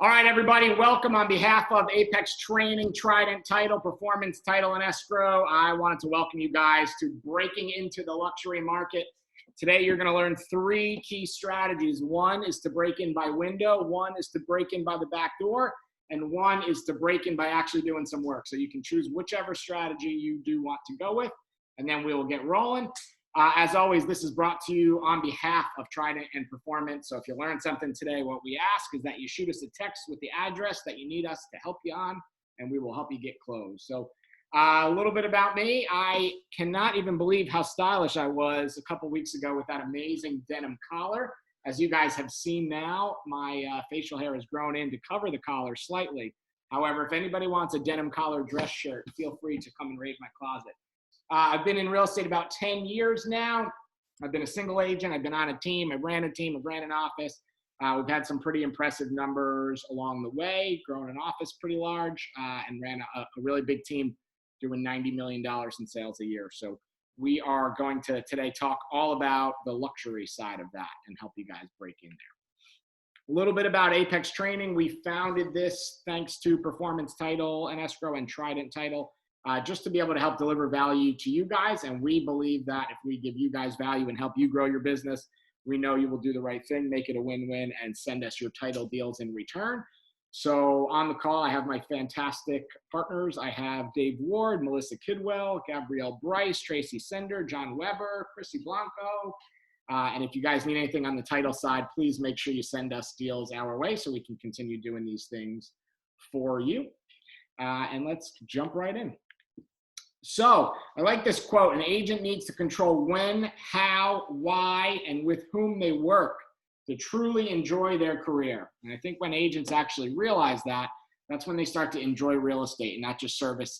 All right, everybody, welcome on behalf of Apex Training, Trident Title, Performance Title, and Escrow. I wanted to welcome you guys to breaking into the luxury market. Today, you're going to learn three key strategies. One is to break in by window, one is to break in by the back door, and one is to break in by actually doing some work. So you can choose whichever strategy you do want to go with, and then we will get rolling. As always, this is brought to you on behalf of Trident and Performance. So if you learned something today, what we ask is that you shoot us a text with the address that you need us to help you on, and we will help you get closed. So a little bit about me. I cannot even believe how stylish I was a couple weeks ago with that amazing denim collar. As you guys have seen now, my facial hair has grown in to cover the collar slightly. However, if anybody wants a denim collar dress shirt, feel free to come and raid my closet. I've been in real estate about 10 years now. I've been a single agent. I've been on a team. I ran a team. I ran an office. We've had some pretty impressive numbers along the way, grown an office pretty large, and ran a really big team doing $90 million in sales a year. So we are going to today talk all about the luxury side of that and help you guys break in there. A little bit about Apex Training. We founded this thanks to Performance Title and Escrow and Trident Title. Just to be able to help deliver value to you guys. And we believe that if we give you guys value and help you grow your business, we know you will do the right thing, make it a win-win, and send us your title deals in return. So on the call, I have my fantastic partners. I have Dave Ward, Melissa Kidwell, Gabrielle Bryce, Tracy Sender, John Weber, Chrissy Blanco. And if you guys need anything on the title side, please make sure you send us deals our way so we can continue doing these things for you. And let's jump right in. So I like this quote: an agent needs to control when, how, why, and with whom they work to truly enjoy their career. And I think when agents actually realize that, that's when they start to enjoy real estate and not just service,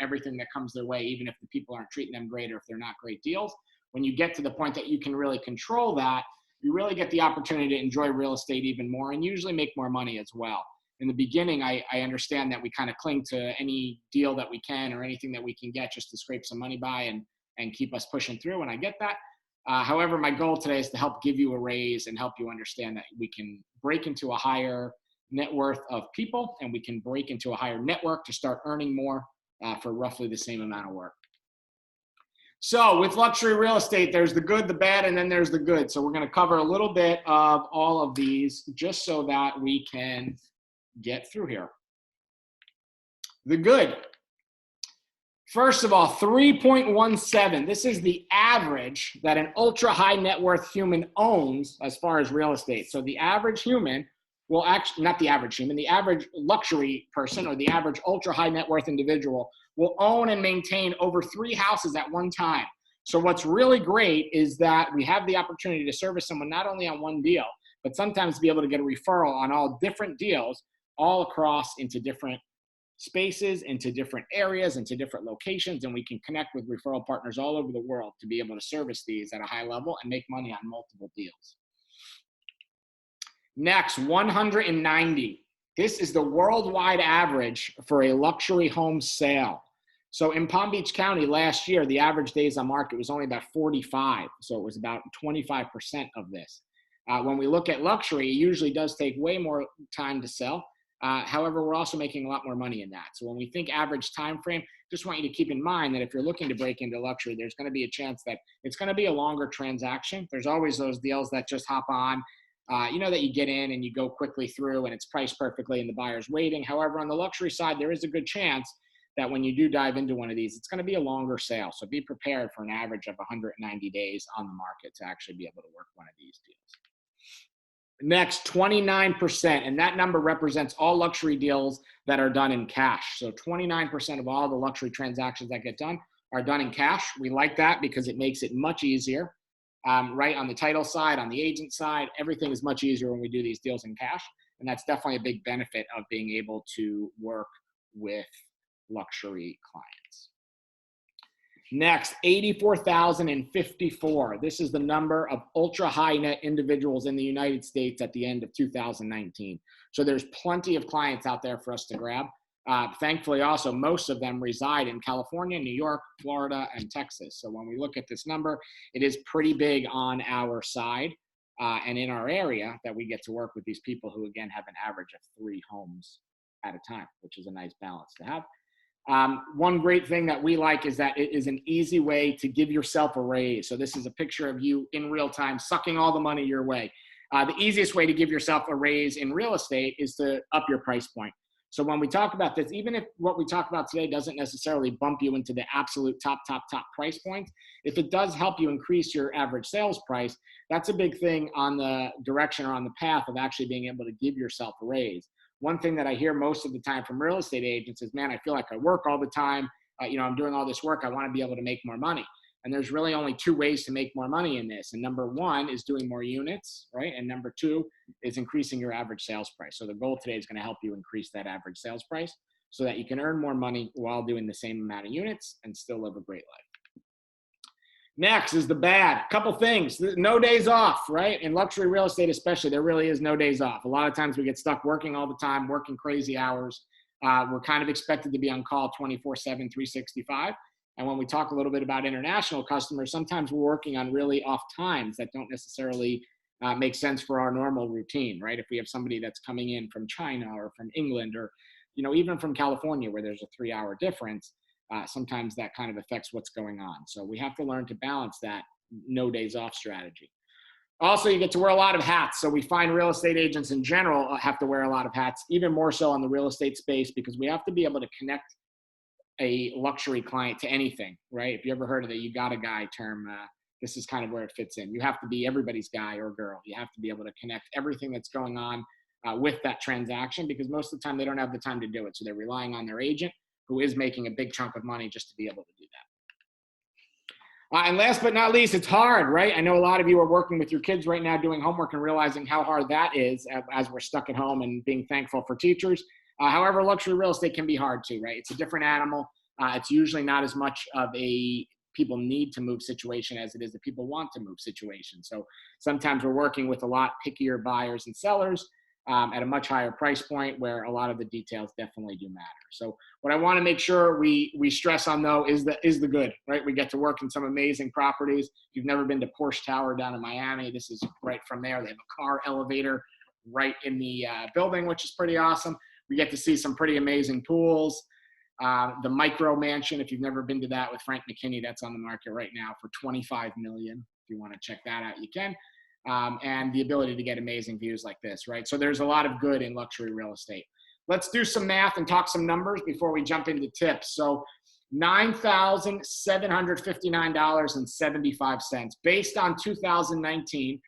everything that comes their way, even if the people aren't treating them great or if they're not great deals. When you get to the point that you can really control that, you really get the opportunity to enjoy real estate even more and usually make more money as well. In the beginning, I understand that we kind of cling to any deal that we can or anything that we can get just to scrape some money by and keep us pushing through, and I get that. However, my goal today is to help give you a raise and help you understand that we can break into a higher net worth of people, and we can break into a higher network to start earning more for roughly the same amount of work. So with luxury real estate, there's the good, the bad, and then there's the good. So we're going to cover a little bit of all of these just so that we can get through here. The good. First of all, 3.17. This is the average that an ultra high net worth human owns as far as real estate. So the average human will actually, not the average human, the average luxury person or the average ultra high net worth individual will own and maintain over 3 houses at one time. So what's really great is that we have the opportunity to service someone not only on one deal, but sometimes be able to get a referral on all different deals all across into different spaces, into different areas, into different locations, and we can connect with referral partners all over the world to be able to service these at a high level and make money on multiple deals. Next, 190. This is the worldwide average for a luxury home sale. So in Palm Beach County last year, the average days on market was only about 45. So it was about 25% of this. When we look at luxury, it usually does take way more time to sell. However, we're also making a lot more money in that. So when we think average time frame, just want you to keep in mind that if you're looking to break into luxury, there's going to be a chance that it's going to be a longer transaction. There's always those deals that just hop on, that you get in and you go quickly through and it's priced perfectly and the buyer's waiting. However, on the luxury side, there is a good chance that when you do dive into one of these, it's going to be a longer sale. So be prepared for an average of 190 days on the market to actually be able to work one of these deals. Next, 29%, and that number represents all luxury deals that are done in cash. So 29% of all the luxury transactions that get done are done in cash. We like that because it makes it much easier, right? On the title side, on the agent side, everything is much easier when we do these deals in cash. And that's definitely a big benefit of being able to work with luxury clients. Next, 84,054. This is the number of ultra high net individuals in the United States at the end of 2019. So there's plenty of clients out there for us to grab. Thankfully, also, most of them reside in California, New York, Florida, and Texas. So when we look at this number, it is pretty big on our side. and in our area that we get to work with these people who, again, have an average of 3 homes at a time, which is a nice balance to have. One great thing that we like is that it is an easy way to give yourself a raise. So this is a picture of you in real time sucking all the money your way. The easiest way to give yourself a raise in real estate is to up your price point. So when we talk about this, even if what we talk about today doesn't necessarily bump you into the absolute top price point, if it does help you increase your average sales price, that's a big thing on the direction or on the path of actually being able to give yourself a raise. One thing that I hear most of the time from real estate agents is, man, I feel like I work all the time. I'm doing all this work. I want to be able to make more money. And there's really only 2 ways to make more money in this. And number 1 is doing more units, right? And number 2 is increasing your average sales price. So the goal today is going to help you increase that average sales price so that you can earn more money while doing the same amount of units and still live a great life. Next is the bad. Couple things. No days off, right? In luxury real estate especially, there really is no days off. A lot of times we get stuck working all the time, working crazy hours. We're kind of expected to be on call 24/7, 365. And when we talk a little bit about international customers, sometimes we're working on really off times that don't necessarily make sense for our normal routine, right? If we have somebody that's coming in from China or from England or, even from California where there's a 3-hour difference, sometimes that kind of affects what's going on. So we have to learn to balance that no days off strategy. Also, you get to wear a lot of hats. So we find real estate agents in general have to wear a lot of hats, even more so on the real estate space, because we have to be able to connect a luxury client to anything, right? If you ever heard of the "you got a guy" term, this is kind of where it fits in. You have to be everybody's guy or girl. You have to be able to connect everything that's going on with that transaction, because most of the time they don't have the time to do it. So they're relying on their agent, who is making a big chunk of money, just to be able to do that. And last but not least, it's hard, right? I know a lot of you are working with your kids right now doing homework and realizing how hard that is as we're stuck at home and being thankful for teachers. However, luxury real estate can be hard too, right? It's a different animal. It's usually not as much of a people need to move situation as it is that people want to move situation. So sometimes we're working with a lot pickier buyers and sellers at a much higher price point where a lot of the details definitely do matter. So what I want to make sure we stress on though is the good, right? We get to work in some amazing properties. If you've never been to Porsche Tower down in Miami, this is right from there. They have a car elevator right in the building, which is pretty awesome. We get to see some pretty amazing pools. The micro mansion, if you've never been to that with Frank McKinney, that's on the market right now for $25 million. If you want to check that out, you can. And the ability to get amazing views like this, right? So there's a lot of good in luxury real estate. Let's do some math and talk some numbers before we jump into tips. So $9,759.75 based on 2019.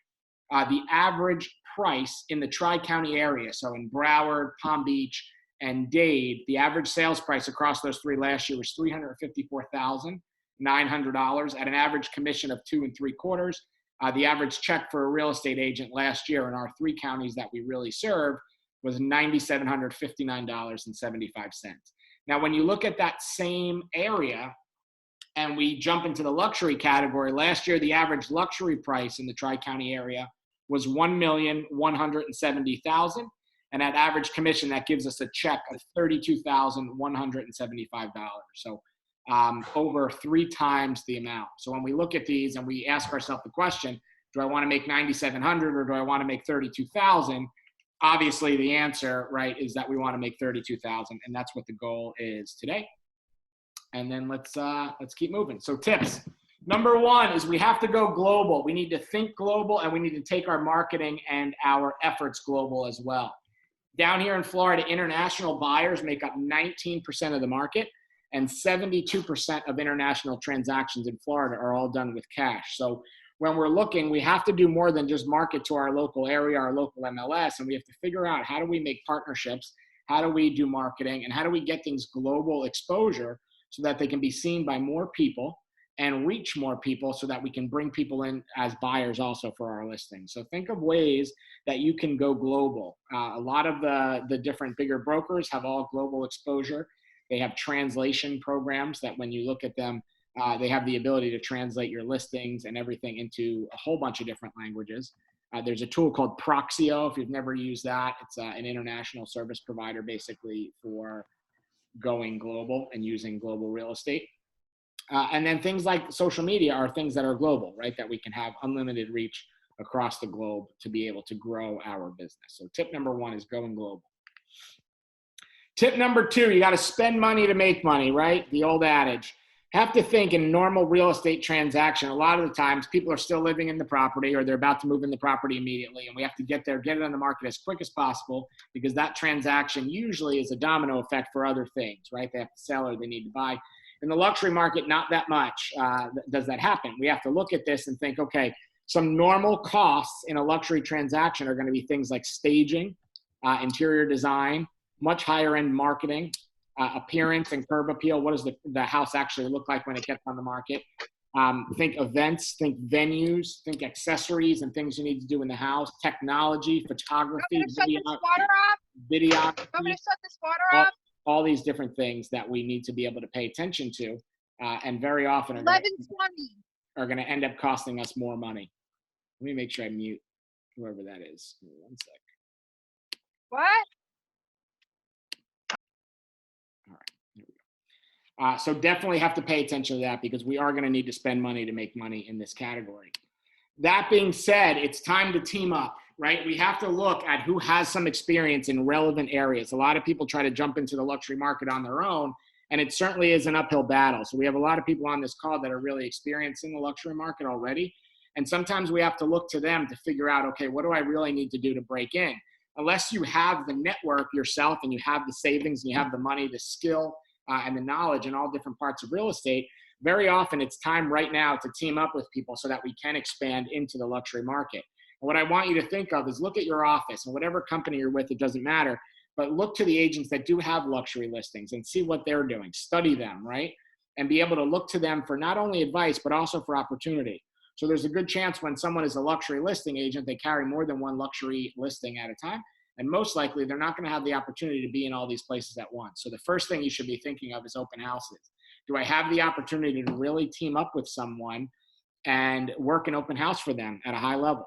The average price in the Tri-County area, so in Broward, Palm Beach, and Dade, the average sales price across those 3 last year was $354,900 at an average commission of 2 3/4. The average check for a real estate agent last year in our 3 counties that we really serve was $9,759.75. Now, when you look at that same area and we jump into the luxury category, last year the average luxury price in the Tri-County area was $1,170,000, and at average commission that gives us a check of $32,175. So over 3 times the amount. So when we look at these and we ask ourselves the question, do I want to make $9,700 or do I want to make $32,000? Obviously the answer, right, is that we want to make $32,000, and that's what the goal is today. And then let's keep moving. So tips. Number 1 is we have to go global. We need to think global, and we need to take our marketing and our efforts global as well. Down here in Florida, international buyers make up 19% of the market, and 72% of international transactions in Florida are all done with cash. So when we're looking, we have to do more than just market to our local area, our local MLS, and we have to figure out how do we make partnerships, how do we do marketing, and how do we get things global exposure so that they can be seen by more people and reach more people so that we can bring people in as buyers also for our listings. So think of ways that you can go global. A lot of the different bigger brokers have all global exposure. They have translation programs that when you look at them, they have the ability to translate your listings and everything into a whole bunch of different languages. There's a tool called Proxio. If you've never used that, it's an international service provider basically for going global and using global real estate. And then things like social media are things that are global, right? That we can have unlimited reach across the globe to be able to grow our business. So tip number one is going global. Tip number two, you got to spend money to make money, right? The old adage. Have to think in a normal real estate transaction, a lot of the times people are still living in the property or they're about to move in the property immediately, and we have to get there, get it on the market as quick as possible, because that transaction usually is a domino effect for other things, right? They have to sell or they need to buy. In the luxury market, not that much does that happen. We have to look at this and think, okay, some normal costs in a luxury transaction are going to be things like staging, interior design, much higher end marketing, appearance and curb appeal. What does the house actually look like when it gets on the market? Think events, think venues, think accessories and things you need to do in the house, technology, photography, videography, all these different things that we need to be able to pay attention to, and very often are going to end up costing us more money. Let me make sure I mute whoever that is. Give me 1 sec. What? All right, here we go. So definitely have to pay attention to that, because we are going to need to spend money to make money in this category. That being said, it's time to team up, right? We have to look at who has some experience in relevant areas. A lot of people try to jump into the luxury market on their own, and it certainly is an uphill battle. So we have a lot of people on this call that are really experienced in the luxury market already. And sometimes we have to look to them to figure out, okay, what do I really need to do to break in? Unless you have the network yourself and you have the savings and you have the money, the skill, and the knowledge in all different parts of real estate, very often it's time right now to team up with people so that we can expand into the luxury market. And what I want you to think of is look at your office, and whatever company you're with, it doesn't matter, but look to the agents that do have luxury listings and see what they're doing. Study them, right? And be able to look to them for not only advice, but also for opportunity. So there's a good chance when someone is a luxury listing agent, they carry more than one luxury listing at a time. And most likely, they're not going to have the opportunity to be in all these places at once. So the first thing you should be thinking of is open houses. Do I have the opportunity to really team up with someone and work an open house for them at a high level?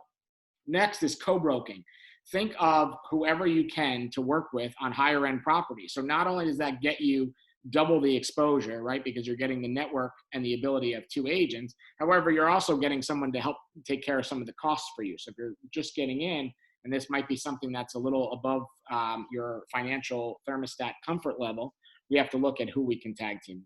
Next is co-broking. Think of whoever you can to work with on higher end properties. So not only does that get you double the exposure, right? Because you're getting the network and the ability of two agents. However, you're also getting someone to help take care of some of the costs for you. So if you're just getting in, and this might be something that's a little above your financial thermostat comfort level, we have to look at who we can tag team with.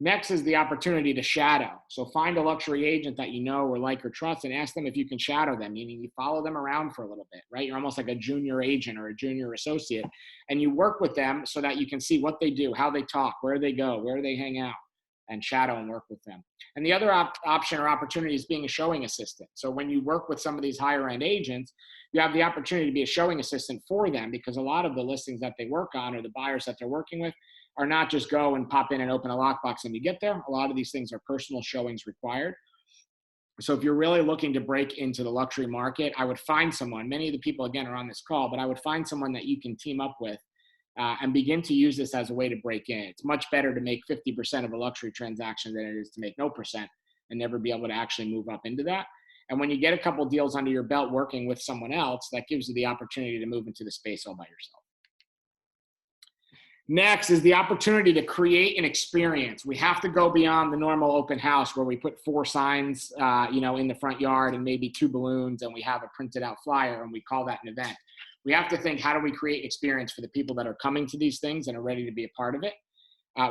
Next is the opportunity to shadow. So find a luxury agent that you know or like or trust and ask them if you can shadow them, meaning you follow them around for a little bit, right? You're almost like a junior agent or a junior associate, and you work with them so that you can see what they do, how they talk, where they go, where they hang out, and shadow and work with them. And the other option or opportunity is being a showing assistant. So when you work with some of these higher end agents, you have the opportunity to be a showing assistant for them, because a lot of the listings that they work on or the buyers that they're working with are not just go and pop in and open a lockbox and you get there. A lot of these things are personal showings required. So if you're really looking to break into the luxury market, I would find someone, many of the people again are on this call, but I would find someone that you can team up with and begin to use this as a way to break in. It's much better to make 50% of a luxury transaction than it is to make no percent and never be able to actually move up into that. And when you get a couple deals under your belt working with someone else, that gives you the opportunity to move into the space all by yourself. Next is the opportunity to create an experience. We have to go beyond the normal open house where we put 4 signs, in the front yard and maybe 2 balloons, and we have a printed out flyer and we call that an event. We have to think, how do we create experience for the people that are coming to these things and are ready to be a part of it?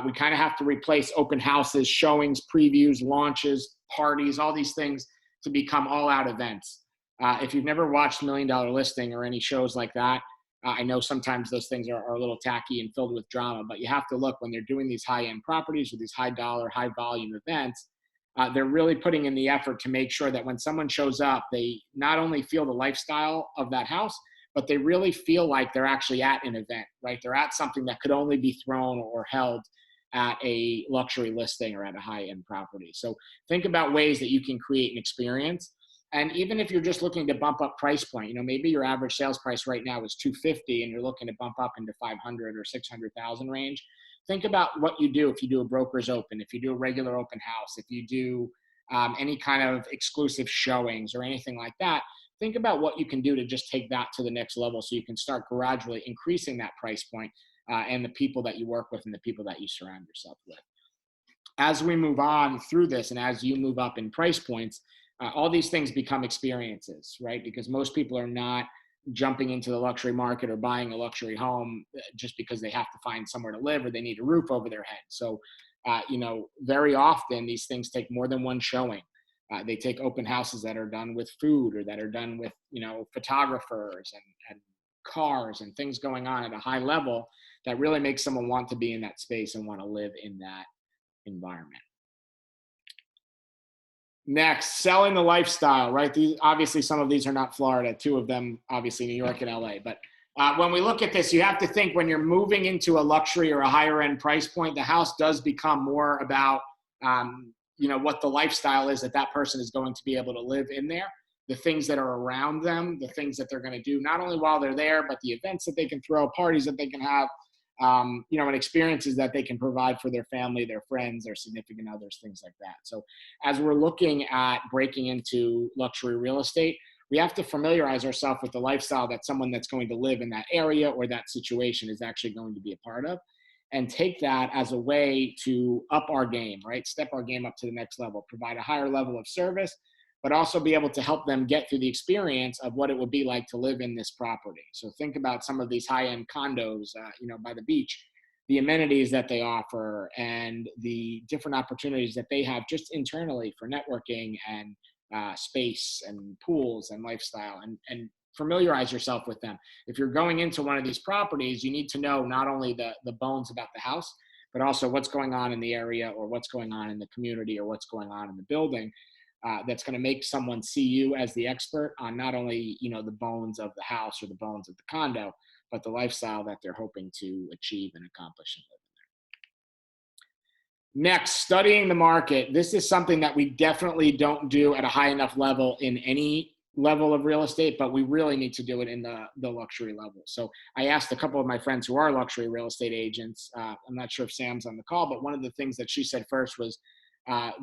We kind of have to replace open houses, showings, previews, launches, parties, all these things to become all-out events. If you've never watched $1 Million Listing or any shows like that, I know sometimes those things are a little tacky and filled with drama, but you have to look when they're doing these high-end properties or these high-dollar, high-volume events, they're really putting in the effort to make sure that when someone shows up, they not only feel the lifestyle of that house, but they really feel like they're actually at an event, right? They're at something that could only be thrown or held at a luxury listing or at a high-end property. So think about ways that you can create an experience. And even if you're just looking to bump up price point, maybe your average sales price right now is $250 and you're looking to bump up into 500 or 600,000 range. Think about what you do if you do a broker's open, if you do a regular open house, if you do any kind of exclusive showings or anything like that. Think about what you can do to just take that to the next level so you can start gradually increasing that price point and the people that you work with and the people that you surround yourself with. As we move on through this and as you move up in price points, all these things become experiences, right? Because most people are not jumping into the luxury market or buying a luxury home just because they have to find somewhere to live or they need a roof over their head. So, very often these things take more than one showing. They take open houses that are done with food or that are done with, photographers and cars and things going on at a high level that really makes someone want to be in that space and want to live in that environment. Next, selling the lifestyle, right? Obviously, some of these are not Florida. Two of them, obviously, New York and LA. But when we look at this, you have to think when you're moving into a luxury or a higher end price point, the house does become more about, what the lifestyle is that person is going to be able to live in there, the things that are around them, the things that they're going to do, not only while they're there, but the events that they can throw, parties that they can have, and experiences that they can provide for their family, their friends, their significant others, things like that. So as we're looking at breaking into luxury real estate, we have to familiarize ourselves with the lifestyle that someone that's going to live in that area or that situation is actually going to be a part of, and take that as a way to up our game, right? Step our game up to the next level, provide a higher level of service, but also be able to help them get through the experience of what it would be like to live in this property. So think about some of these high-end condos, by the beach, the amenities that they offer and the different opportunities that they have just internally for networking and space and pools and lifestyle, and familiarize yourself with them. If you're going into one of these properties, you need to know not only the bones about the house, but also what's going on in the area or what's going on in the community or what's going on in the building. That's going to make someone see you as the expert on not only, the bones of the house or the bones of the condo, but the lifestyle that they're hoping to achieve and accomplish and live in there. Next, studying the market. This is something that we definitely don't do at a high enough level in any level of real estate, but we really need to do it in the luxury level. So I asked a couple of my friends who are luxury real estate agents, I'm not sure if Sam's on the call, but one of the things that she said first was,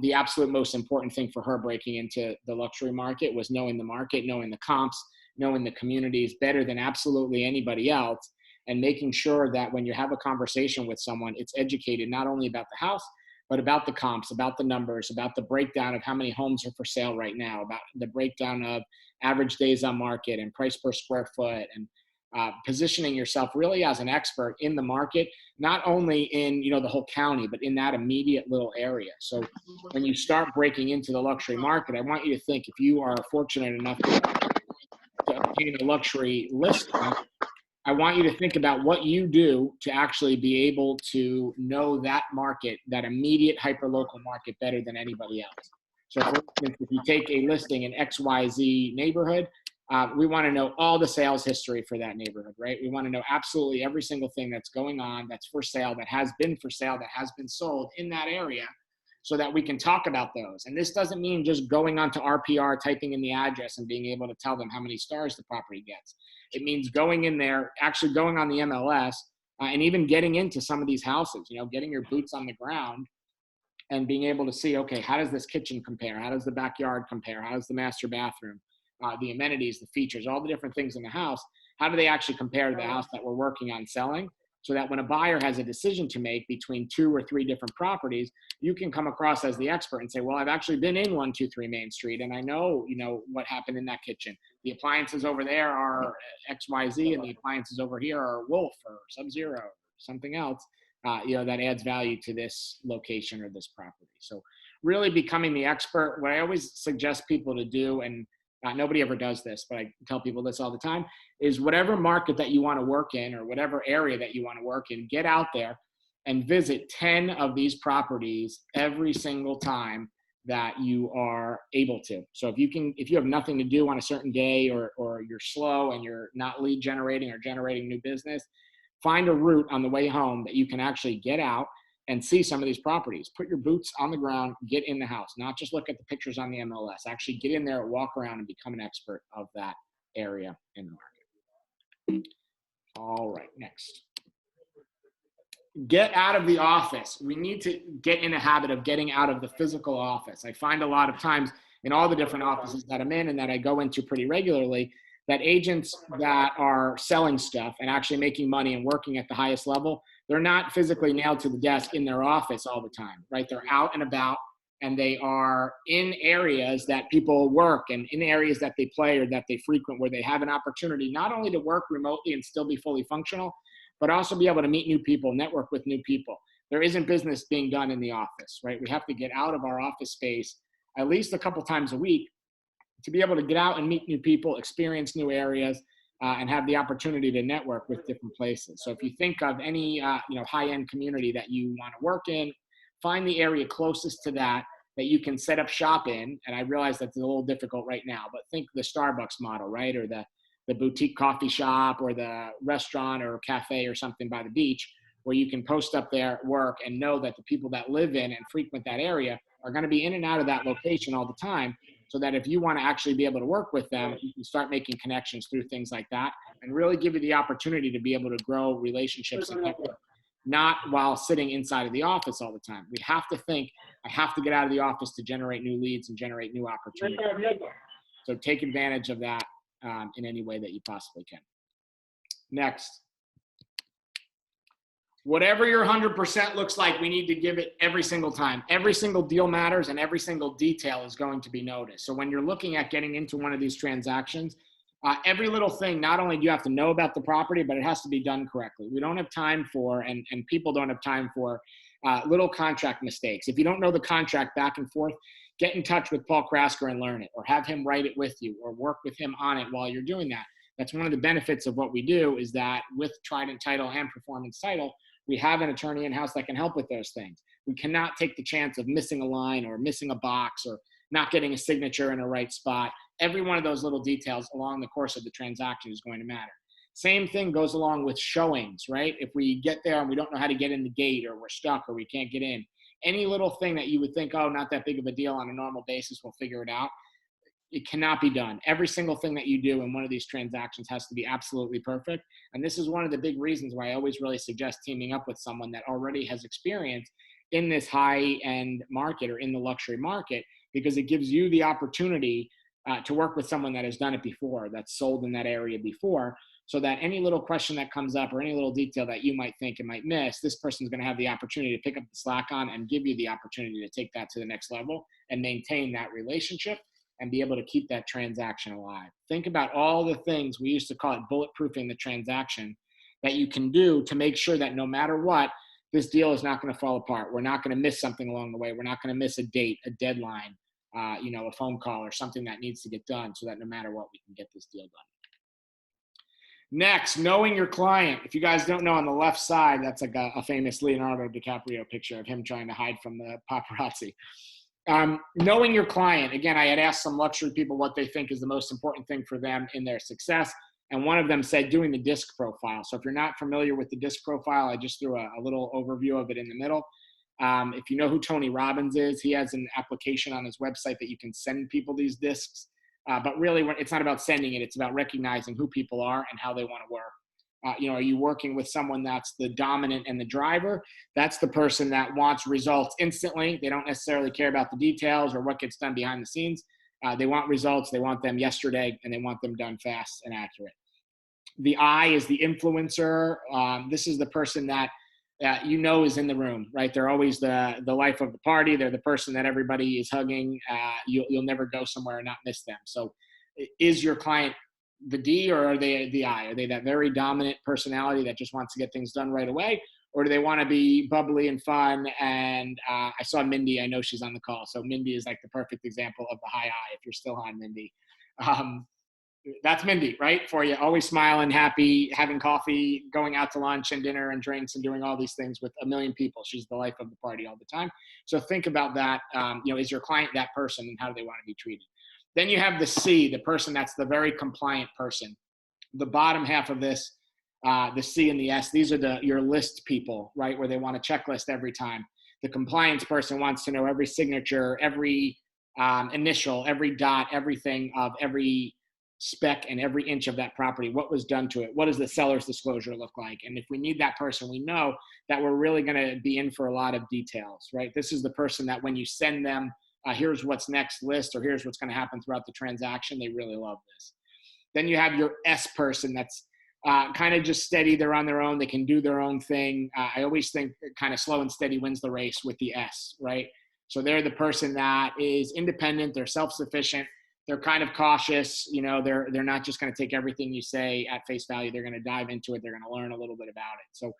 the absolute most important thing for her breaking into the luxury market was knowing the market, knowing the comps, knowing the communities better than absolutely anybody else, and making sure that when you have a conversation with someone, it's educated not only about the house, but about the comps, about the numbers, about the breakdown of how many homes are for sale right now, about the breakdown of average days on market and price per square foot, and positioning yourself really as an expert in the market, not only in the whole county, but in that immediate little area. So when you start breaking into the luxury market, I want you to think, if you are fortunate enough to obtain a luxury listing, I want you to think about what you do to actually be able to know that market, that immediate hyperlocal market, better than anybody else. So for instance, if you take a listing in XYZ neighborhood, we want to know all the sales history for that neighborhood, right? We want to know absolutely every single thing that's going on, that's for sale, that has been for sale, that has been sold in that area, so that we can talk about those. And this doesn't mean just going onto RPR, typing in the address and being able to tell them how many stars the property gets. It means going in there, actually going on the MLS, and even getting into some of these houses, getting your boots on the ground and being able to see, okay, how does this kitchen compare? How does the backyard compare? How does the master bathroom, the amenities, the features, all the different things in the house, how do they actually compare to the house that we're working on selling? So that when a buyer has a decision to make between 2 or 3 different properties, you can come across as the expert and say, well, I've actually been in 123 Main Street, and I know, what happened in that kitchen. The appliances over there are XYZ, and the appliances over here are Wolf or Sub-Zero or something else, that adds value to this location or this property. So really becoming the expert, what I always suggest people to do, and nobody ever does this, but I tell people this all the time, is whatever market that you want to work in or whatever area that you want to work in, get out there and visit 10 of these properties every single time that you are able to. So if you have nothing to do on a certain day, or you're slow and you're not lead generating or generating new business, find a route on the way home that you can actually get out and see some of these properties. Put your boots on the ground, get in the house, not just look at the pictures on the MLS. Actually get in there, walk around, and become an expert of that area in the market. All right, next. Get out of the office. We need to get in a habit of getting out of the physical office. I find a lot of times in all the different offices that I'm in and that I go into pretty regularly, that agents that are selling stuff and actually making money and working at the highest level, they're not physically nailed to the desk in their office all the time, right? They're out and about. and they are in areas that people work and in areas that they play or that they frequent, where they have an opportunity not only to work remotely and still be fully functional, but also be able to meet new people, network with new people. There isn't business being done in the office, right? We have to get out of our office space at least a couple times a week to be able to get out and meet new people, experience new areas, and have the opportunity to network with different places. So if you think of any high-end community that you want to work in, find the area closest to that you can set up shop in. And I realize that's a little difficult right now, but think the Starbucks model, right? Or the boutique coffee shop or the restaurant or cafe or something by the beach, where you can post up there, work, and know that the people that live in and frequent that area are going to be in and out of that location all the time. So that if you want to actually be able to work with them, you can start making connections through things like that and really give you the opportunity to be able to grow relationships and network, not while sitting inside of the office all the time. We have to think, I have to get out of the office to generate new leads and generate new opportunities. So take advantage of that in any way that you possibly can. Next. Whatever your 100% looks like, we need to give it every single time. Every single deal matters, and every single detail is going to be noticed. So when you're looking at getting into one of these transactions, every little thing, not only do you have to know about the property, but it has to be done correctly. We don't have time for, and people don't have time for, little contract mistakes. If you don't know the contract back and forth, get in touch with Paul Krasker and learn it, or have him write it with you, or work with him on it while you're doing that. That's one of the benefits of what we do, is that with Trident Title and Performance Title, we have an attorney in-house that can help with those things. We cannot take the chance of missing a line or missing a box or not getting a signature in a right spot. Every one of those little details along the course of the transaction is going to matter. Same thing goes along with showings, right? If we get there and we don't know how to get in the gate, or we're stuck, or we can't get in, any little thing that you would think, oh, not that big of a deal on a normal basis, we'll figure it out. It cannot be done. Every single thing that you do in one of these transactions has to be absolutely perfect. And this is one of the big reasons why I always really suggest teaming up with someone that already has experience in this high-end market or in the luxury market, because it gives you the opportunity to work with someone that has done it before, that's sold in that area before, so that any little question that comes up or any little detail that you might think and might miss, this person's going to have the opportunity to pick up the slack on and give you the opportunity to take that to the next level and maintain that relationship and be able to keep that transaction alive. Think about all the things, we used to call it bulletproofing the transaction, that you can do to make sure that no matter what, this deal is not going to fall apart. We're not going to miss something along the way. We're not going to miss a date, a deadline, a phone call or something that needs to get done, so that no matter what, we can get this deal done. Next, knowing your client. If you guys don't know, on the left side, that's like a famous Leonardo DiCaprio picture of him trying to hide from the paparazzi. Knowing your client. Again, I had asked some luxury people what they think is the most important thing for them in their success. And one of them said doing the disc profile. So if you're not familiar with the disc profile, I just threw a little overview of it in the middle. If you know who Tony Robbins is, he has an application on his website that you can send people these discs. But really, it's not about sending it. It's about recognizing who people are and how they want to work. Are you working with someone that's the dominant and the driver? That's the person that wants results instantly. They don't necessarily care about the details or what gets done behind the scenes. They want results. They want them yesterday, and they want them done fast and accurate. The I is the influencer. This is the person that is in the room, right? They're always the life of the party. They're the person that everybody is hugging. You'll never go somewhere and not miss them. So is your client the D, or are they the I? Are they that very dominant personality that just wants to get things done right away? Or do they want to be bubbly and fun? And I saw Mindy. I know she's on the call. So Mindy is like the perfect example of the high I, if you're still on, Mindy. That's Mindy, right? For you, always smiling, happy, having coffee, going out to lunch and dinner and drinks and doing all these things with a million people. She's the life of the party all the time. So think about that. Is your client that person, and how do they want to be treated? Then you have the C, the person that's the very compliant person. The bottom half of this, the C and the S, these are your list people, right? Where they want a checklist every time. The compliance person wants to know every signature, every initial, every dot, everything of every spec and every inch of that property. What was done to it? What does the seller's disclosure look like? And if we need that person, we know that we're really going to be in for a lot of details, right? This is the person that when you send them, here's what's next list, or here's what's going to happen throughout the transaction, they really love this. Then you have your S person that's kind of just steady. They're on their own. They can do their own thing. I always think kind of slow and steady wins the race with the S, right? So they're the person that is independent, they're self-sufficient, they're kind of cautious, you know, they're not just going to take everything you say at face value. They're going to dive into it, they're going to learn a little bit about it. So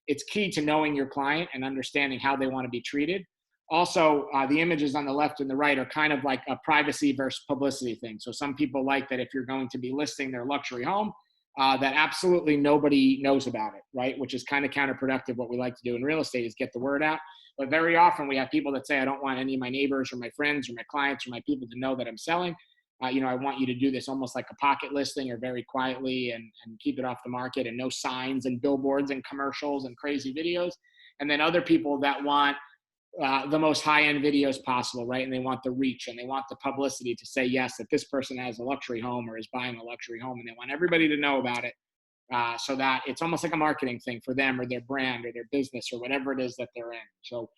it's key to knowing your client and understanding how they want to be treated. Also, the images on the left and the right are kind of like a privacy versus publicity thing. So some people like that if you're going to be listing their luxury home, that absolutely nobody knows about it, right? Which is kind of counterproductive. What we like to do in real estate is get the word out. But very often we have people that say, I don't want any of my neighbors or my friends or my clients or my people to know that I'm selling. You know, I want you to do this almost like a pocket listing or very quietly and keep it off the market and no signs and billboards and commercials and crazy videos. And then other people that want the most high-end videos possible, right? And they want the reach and they want the publicity to say, yes, that this person has a luxury home or is buying a luxury home, and they want everybody to know about it, so that it's almost like a marketing thing for them or their brand or their business or whatever it is that they're in. So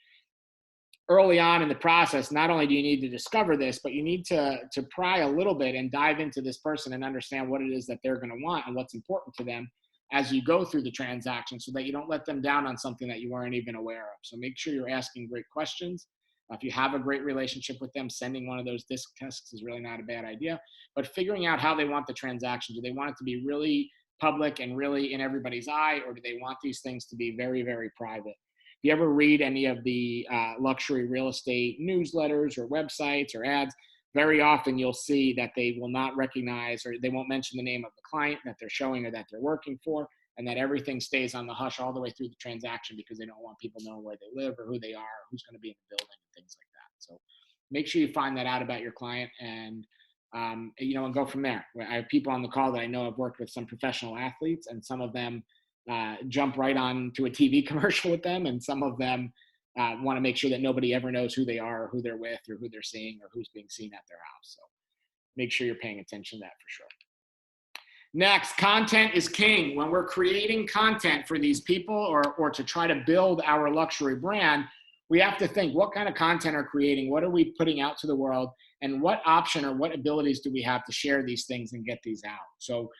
early on in the process, not only do you need to discover this, but you need to pry a little bit and dive into this person and understand what it is that they're going to want and what's important to them as you go through the transaction, so that you don't let them down on something that you weren't even aware of. So make sure you're asking great questions. If you have a great relationship with them, sending one of those disc tests is really not a bad idea. But figuring out how they want the transaction. Do they want it to be really public and really in everybody's eye, or do they want these things to be very, very private? If you ever read any of the luxury real estate newsletters or websites or ads, very often you'll see that they will not recognize or they won't mention the name of the client that they're showing or that they're working for, and that everything stays on the hush all the way through the transaction because they don't want people knowing where they live or who they are or who's going to be in the building and things like that. So make sure you find that out about your client and you know, and go from there. I have people on the call that I know have worked with some professional athletes, and some of them jump right on to a TV commercial with them, and some of them want to make sure that nobody ever knows who they are or who they're with or who they're seeing or who's being seen at their house. So make sure you're paying attention to that for sure. Next, content is king. When we're creating content for these people or to try to build our luxury brand, we have to think, what kind of content are creating? What are we putting out to the world? And what option or what abilities do we have to share these things and get these out? So,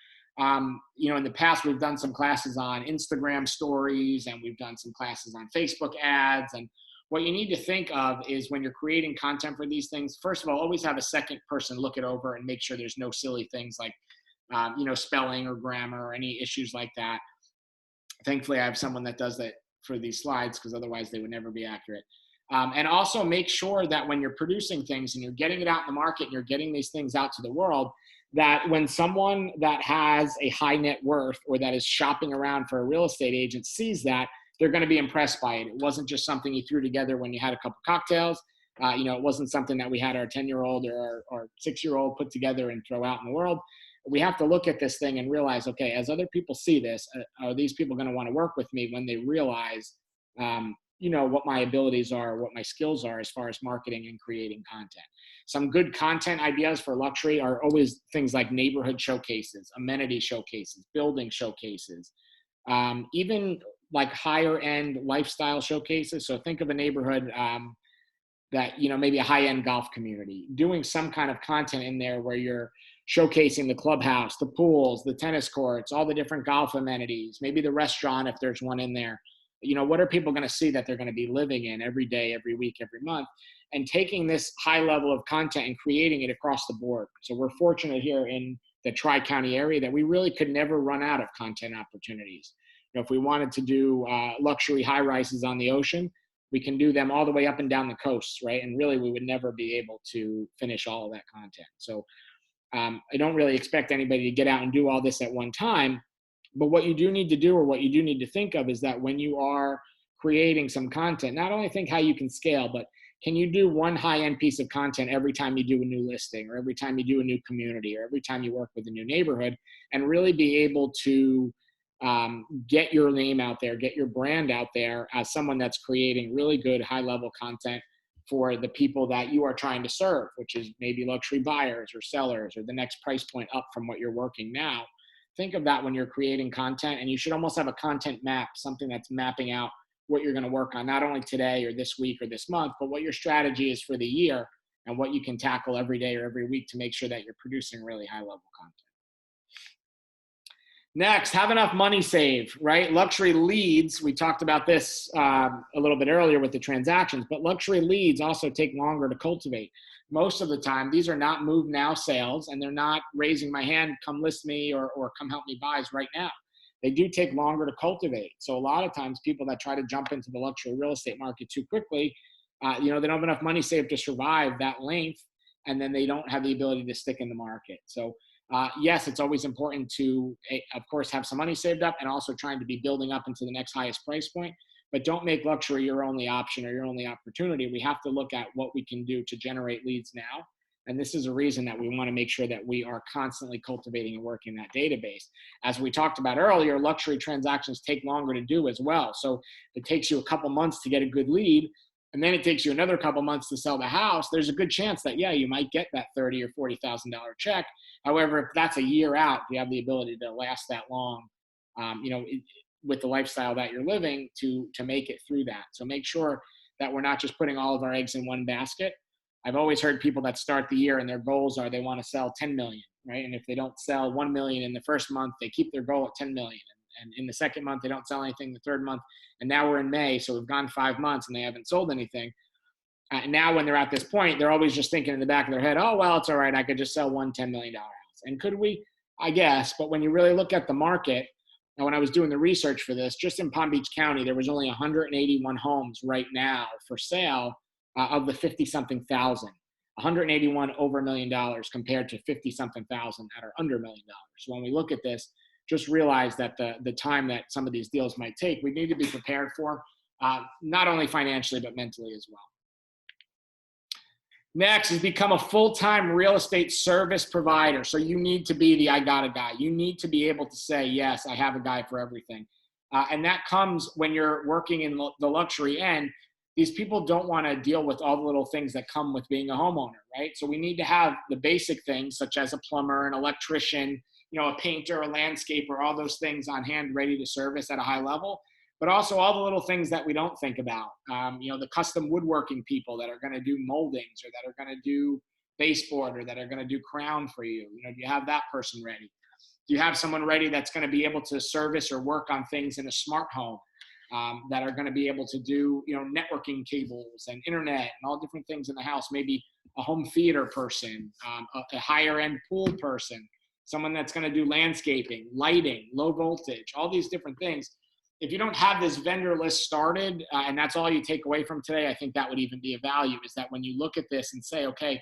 you know, in the past, we've done some classes on Instagram stories, and we've done some classes on Facebook ads. And what you need to think of is when you're creating content for these things, first of all, always have a second person look it over and make sure there's no silly things like, you know, spelling or grammar or any issues like that. Thankfully, I have someone that does that for these slides, because otherwise they would never be accurate. And also make sure that when you're producing things and you're getting it out in the market and you're getting these things out to the world, that when someone that has a high net worth or that is shopping around for a real estate agent sees that, they're going to be impressed by it. It wasn't just something you threw together when you had a couple cocktails. You know, it wasn't something that we had our 10-year-old or our 6-year-old put together and throw out in the world. We have to look at this thing and realize, okay, as other people see this, are these people going to want to work with me when they realize, you know, what my abilities are, what my skills are as far as marketing and creating content. Some good content ideas for luxury are always things like neighborhood showcases, amenity showcases, building showcases, even like higher end lifestyle showcases. So think of a neighborhood that, you know, maybe a high end golf community, doing some kind of content in there where you're showcasing the clubhouse, the pools, the tennis courts, all the different golf amenities, maybe the restaurant if there's one in there. You know, what are people going to see that they're going to be living in every day, every week, every month, and taking this high level of content and creating it across the board. So we're fortunate here in the Tri-County area that we really could never run out of content opportunities. You know, if we wanted to do luxury high rises on the ocean, we can do them all the way up and down the coast, right? And really, we would never be able to finish all of that content. So I don't really expect anybody to get out and do all this at one time. But what you do need to do, or what you do need to think of, is that when you are creating some content, not only think how you can scale, but can you do one high-end piece of content every time you do a new listing, or every time you do a new community, or every time you work with a new neighborhood, and really be able to get your name out there, get your brand out there as someone that's creating really good high-level content for the people that you are trying to serve, which is maybe luxury buyers or sellers or the next price point up from what you're working now. Think of that when you're creating content, and you should almost have a content map, something that's mapping out what you're going to work on, not only today or this week or this month, but what your strategy is for the year and what you can tackle every day or every week to make sure that you're producing really high level content. Next, have enough money saved, right? Luxury leads, we talked about this a little bit earlier with the transactions, but luxury leads also take longer to cultivate. Most of the time, these are not move now sales, and they're not raising my hand, come list me or come help me buys right now. They do take longer to cultivate. So a lot of times people that try to jump into the luxury real estate market too quickly, they don't have enough money saved to survive that length, and then they don't have the ability to stick in the market. So yes, it's always important to, of course, have some money saved up and also trying to be building up into the next highest price point. But don't make luxury your only option or your only opportunity. We have to look at what we can do to generate leads now. And this is a reason that we want to make sure that we are constantly cultivating and working that database. As we talked about earlier, luxury transactions take longer to do as well. So it takes you a couple months to get a good lead, and then it takes you another couple months to sell the house. There's a good chance that, yeah, you might get that $30,000 or $40,000 check. However, if that's a year out, you have the ability to last that long, with the lifestyle that you're living to make it through that. So make sure that we're not just putting all of our eggs in one basket. I've always heard people that start the year and their goals are they want to sell 10 million, right? And if they don't sell 1 million in the first month, they keep their goal at 10 million. And in the second month, they don't sell anything the third month. And now we're in May, so we've gone 5 months and they haven't sold anything. And now when they're at this point, they're always just thinking in the back of their head, oh, well, it's all right. I could just sell one $10 million house. And could we? I guess. But when you really look at the market, and when I was doing the research for this, just in Palm Beach County, there was only 181 homes right now for sale of the 50-something thousand. 181 over $1 million compared to 50-something thousand that are under $1 million. So when we look at this, just realize that the time that some of these deals might take, we need to be prepared for, not only financially, but mentally as well. Next is become a full-time real estate service provider. So you need to be the I got a guy. You need to be able to say, yes, I have a guy for everything. And that comes when you're working in the luxury end. These people don't want to deal with all the little things that come with being a homeowner, right? So we need to have the basic things such as a plumber, an electrician, a painter, a landscaper, all those things on hand ready to service at a high level. But also all the little things that we don't think about. The custom woodworking people that are going to do moldings or that are going to do baseboard or that are going to do crown for you. Do you have that person ready? Do you have someone ready that's going to be able to service or work on things in a smart home that are going to be able to do, networking cables and internet and all different things in the house? Maybe a home theater person, a higher end pool person, someone that's going to do landscaping, lighting, low voltage, all these different things. If you don't have this vendor list started, and that's all you take away from today, I think that would even be a value, is that when you look at this and say, okay,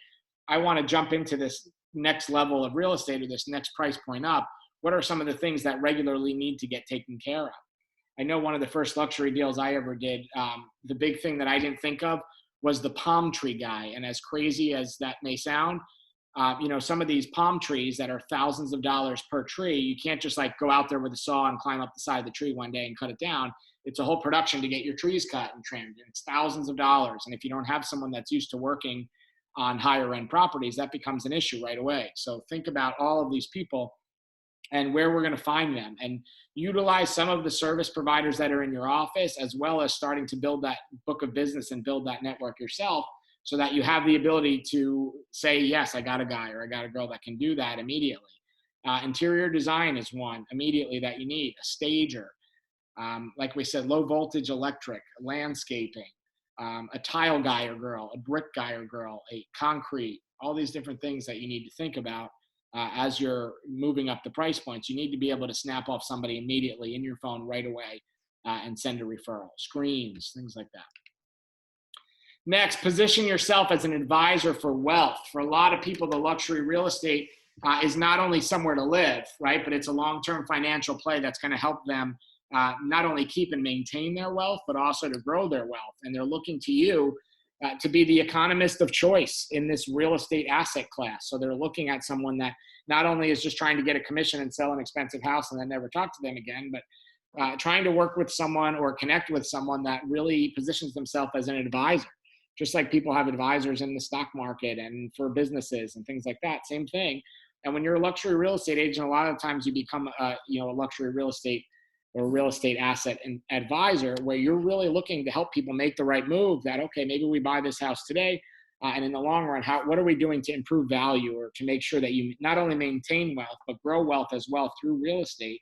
I want to jump into this next level of real estate or this next price point up, what are some of the things that regularly need to get taken care of? I know one of the first luxury deals I ever did, the big thing that I didn't think of was the palm tree guy. And as crazy as that may sound, some of these palm trees that are thousands of dollars per tree, you can't just like go out there with a saw and climb up the side of the tree one day and cut it down. It's a whole production to get your trees cut and trimmed. And it's thousands of dollars. And if you don't have someone that's used to working on higher end properties, that becomes an issue right away. So think about all of these people and where we're going to find them, and utilize some of the service providers that are in your office, as well as starting to build that book of business and build that network yourself, so that you have the ability to say, yes, I got a guy or I got a girl that can do that immediately. Interior design is one immediately that you need. A stager, like we said, low voltage electric, landscaping, a tile guy or girl, a brick guy or girl, a concrete, all these different things that you need to think about as you're moving up the price points. You need to be able to snap off somebody immediately in your phone right away and send a referral. Screens, things like that. Next, position yourself as an advisor for wealth. For a lot of people, the luxury real estate is not only somewhere to live, right? But it's a long-term financial play that's going to help them not only keep and maintain their wealth, but also to grow their wealth. And they're looking to you to be the economist of choice in this real estate asset class. So they're looking at someone that not only is just trying to get a commission and sell an expensive house and then never talk to them again, but trying to work with someone or connect with someone that really positions themselves as an advisor. Just like people have advisors in the stock market and for businesses and things like that, same thing. And when you're a luxury real estate agent, a lot of times you become a luxury real estate or real estate asset and advisor, where you're really looking to help people make the right move. That, okay, maybe we buy this house today, and in the long run, what are we doing to improve value or to make sure that you not only maintain wealth but grow wealth as well through real estate?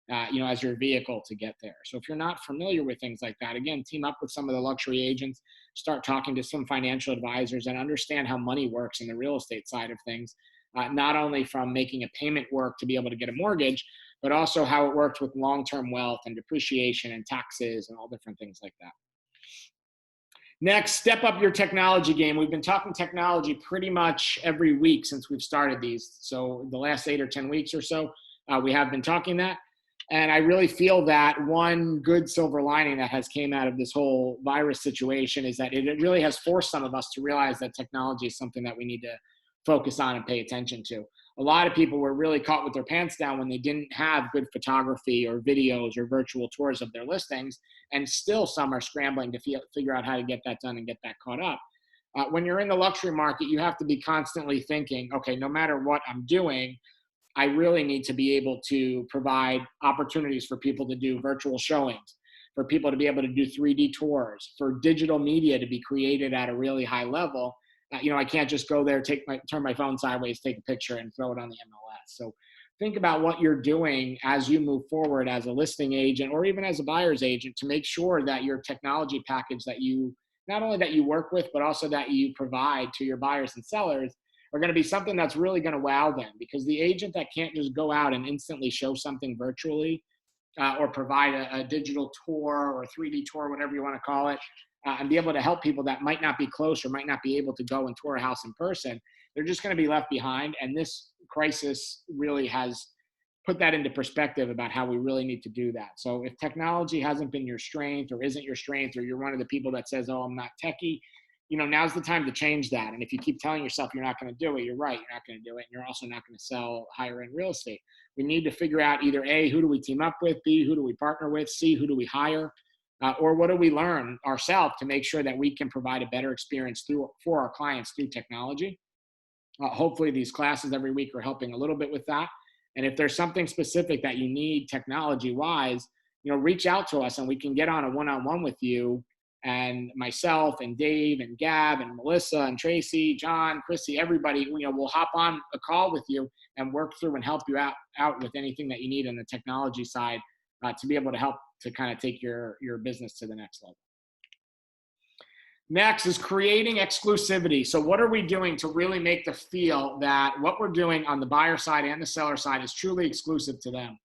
as your vehicle to get there. So if you're not familiar with things like that, again, team up with some of the luxury agents, start talking to some financial advisors, and understand how money works in the real estate side of things, not only from making a payment work to be able to get a mortgage, but also how it works with long-term wealth and depreciation and taxes and all different things like that. Next, step up your technology game. We've been talking technology pretty much every week since we've started these. So the last 8 or 10 weeks or so, we have been talking that. And I really feel that one good silver lining that has came out of this whole virus situation is that it really has forced some of us to realize that technology is something that we need to focus on and pay attention to. A lot of people were really caught with their pants down when they didn't have good photography or videos or virtual tours of their listings, and still some are scrambling to figure out how to get that done and get that caught up. When you're in the luxury market, you have to be constantly thinking, okay, no matter what I'm doing, I really need to be able to provide opportunities for people to do virtual showings, for people to be able to do 3D tours, for digital media to be created at a really high level. I can't just go there, turn my phone sideways, take a picture, and throw it on the MLS. So think about what you're doing as you move forward as a listing agent or even as a buyer's agent to make sure that your technology package that you, not only that you work with, but also that you provide to your buyers and sellers are going to be something that's really going to wow them. Because the agent that can't just go out and instantly show something virtually or provide a digital tour or a 3D tour, whatever you want to call it, and be able to help people that might not be close or might not be able to go and tour a house in person, they're just going to be left behind. And this crisis really has put that into perspective about how we really need to do that. So if technology hasn't been your strength or isn't your strength, or you're one of the people that says, oh, I'm not techie, now's the time to change that. And if you keep telling yourself you're not going to do it, you're right, you're not going to do it. And you're also not going to sell higher end real estate. We need to figure out either A, who do we team up with? B, who do we partner with? C, who do we hire? Or what do we learn ourselves to make sure that we can provide a better experience for our clients through technology? Hopefully these classes every week are helping a little bit with that. And if there's something specific that you need technology-wise, reach out to us and we can get on a one-on-one with you, and myself and Dave and Gab and Melissa and Tracy, John, Chrissy, everybody, we'll hop on a call with you and work through and help you out with anything that you need on the technology side to be able to help to kind of take your business to the next level. Next is creating exclusivity. So what are we doing to really make the feel that what we're doing on the buyer side and the seller side is truly exclusive to them?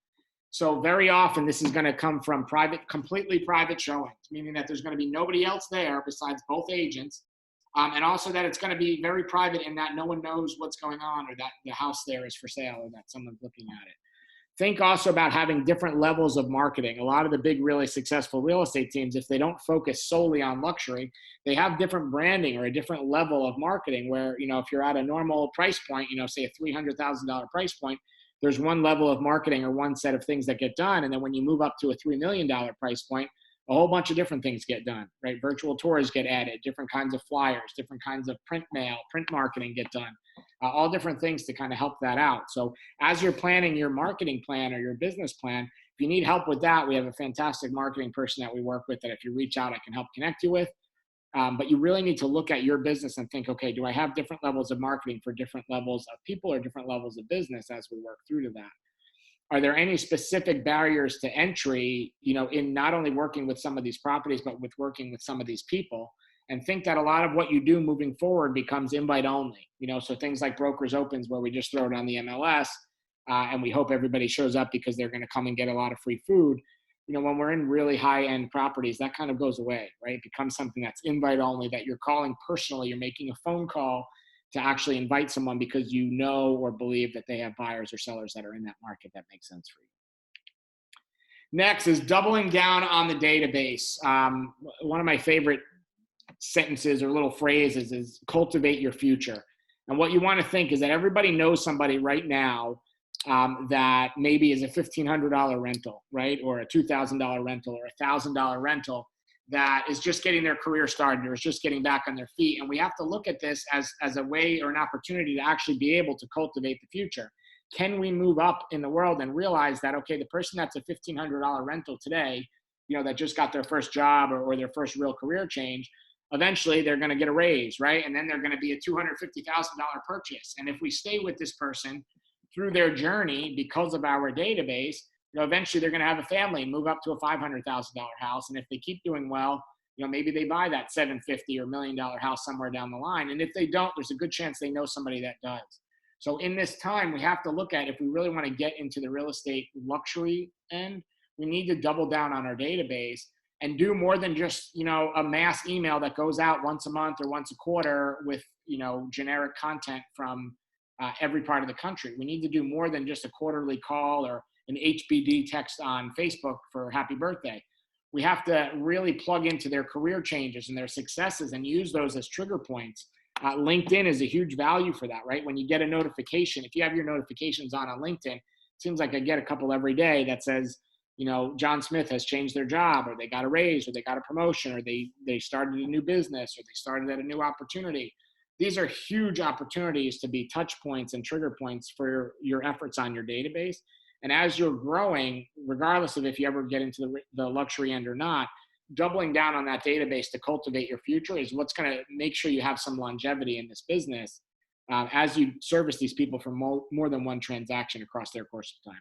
So very often this is going to come from completely private showings, meaning that there's going to be nobody else there besides both agents. And also that it's going to be very private in that no one knows what's going on, or that the house there is for sale, or that someone's looking at it. Think also about having different levels of marketing. A lot of the big, really successful real estate teams, if they don't focus solely on luxury, they have different branding or a different level of marketing where, if you're at a normal price point, say a $300,000 price point, there's one level of marketing or one set of things that get done. And then when you move up to a $3 million price point, a whole bunch of different things get done, right? Virtual tours get added, different kinds of flyers, different kinds of print mail, print marketing get done, all different things to kind of help that out. So as you're planning your marketing plan or your business plan, if you need help with that, we have a fantastic marketing person that we work with that if you reach out, I can help connect you with. But you really need to look at your business and think, okay, do I have different levels of marketing for different levels of people or different levels of business as we work through to that? Are there any specific barriers to entry, in not only working with some of these properties, but with working with some of these people? And think that a lot of what you do moving forward becomes invite only. So things like brokers opens where we just throw it on the MLS and we hope everybody shows up because they're going to come and get a lot of free food. When we're in really high end properties, that kind of goes away, right? It becomes something that's invite only, that you're calling personally, you're making a phone call to actually invite someone because you know or believe that they have buyers or sellers that are in that market that makes sense for you. Next is doubling down on the database. One of my favorite sentences or little phrases is cultivate your future. And what you want to think is that everybody knows somebody right now that maybe is a $1,500 rental, right? Or a $2,000 rental or a $1,000 rental that is just getting their career started or is just getting back on their feet. And we have to look at this as a way or an opportunity to actually be able to cultivate the future. Can we move up in the world and realize that, okay, the person that's a $1,500 rental today, that just got their first job or their first real career change, eventually they're going to get a raise, right? And then they're going to be a $250,000 purchase. And if we stay with this person through their journey because of our database, eventually they're going to have a family and move up to a $500,000 house. And if they keep doing well, maybe they buy that $750,000 or $1 million house somewhere down the line. And if they don't, there's a good chance they know somebody that does. So in this time, we have to look at, if we really want to get into the real estate luxury end, we need to double down on our database and do more than just, a mass email that goes out once a month or once a quarter with, generic content from every part of the country. We need to do more than just a quarterly call or an HBD text on Facebook for happy birthday. We have to really plug into their career changes and their successes and use those as trigger points. LinkedIn is a huge value for that, right? When you get a notification, if you have your notifications on LinkedIn, it seems like I get a couple every day that says, John Smith has changed their job, or they got a raise, or they got a promotion, or they started a new business, or they started at a new opportunity. These are huge opportunities to be touch points and trigger points for your efforts on your database. And as you're growing, regardless of if you ever get into the luxury end or not, doubling down on that database to cultivate your future is what's going to make sure you have some longevity in this business as you service these people for more than one transaction across their course of time.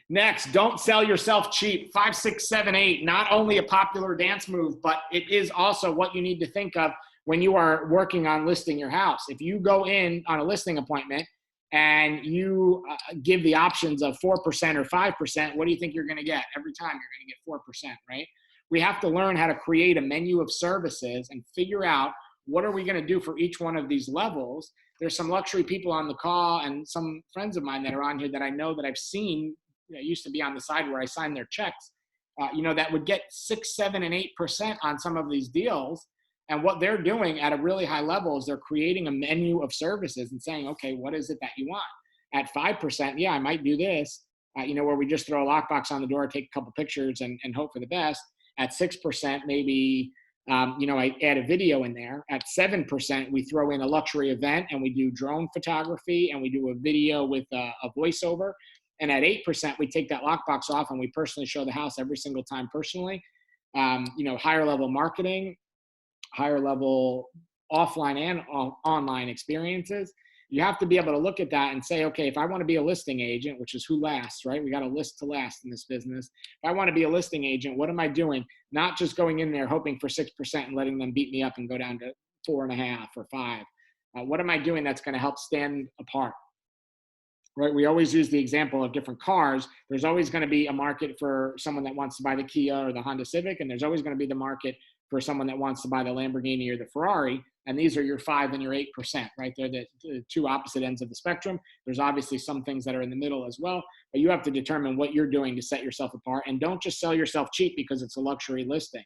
Next, don't sell yourself cheap. 5, 6, 7, 8, not only a popular dance move, but it is also what you need to think of when you are working on listing your house. If you go in on a listing appointment and you give the options of 4% or 5%, what do you think you're going to get? Every time you're going to get 4%, right? We have to learn how to create a menu of services and figure out what are we going to do for each one of these levels. There's some luxury people on the call and some friends of mine that are on here that I know that I've seen, used to be on the side where I signed their checks, that would get 6, 7, and 8% on some of these deals. And what they're doing at a really high level is they're creating a menu of services and saying, okay, what is it that you want? At 5%, yeah, I might do this, where we just throw a lockbox on the door, take a couple pictures and hope for the best. At 6%, maybe, I add a video in there. At 7%, we throw in a luxury event and we do drone photography and we do a video with a voiceover. And at 8%, we take that lockbox off and we personally show the house every single time personally. Higher level marketing, higher level offline and online experiences. You have to be able to look at that and say, okay, if I want to be a listing agent, which is who lasts, right? We got to list to last in this business. If I want to be a listing agent, what am I doing? Not just going in there hoping for 6% and letting them beat me up and go down to 4.5 or 5. What am I doing that's going to help stand apart? Right? We always use the example of different cars. There's always going to be a market for someone that wants to buy the Kia or the Honda Civic, and there's always going to be the market for someone that wants to buy the Lamborghini or the Ferrari. And these are your 5 and your 8%, right? They're the two opposite ends of the spectrum. There's obviously some things that are in the middle as well, but you have to determine what you're doing to set yourself apart. And don't just sell yourself cheap because it's a luxury listing.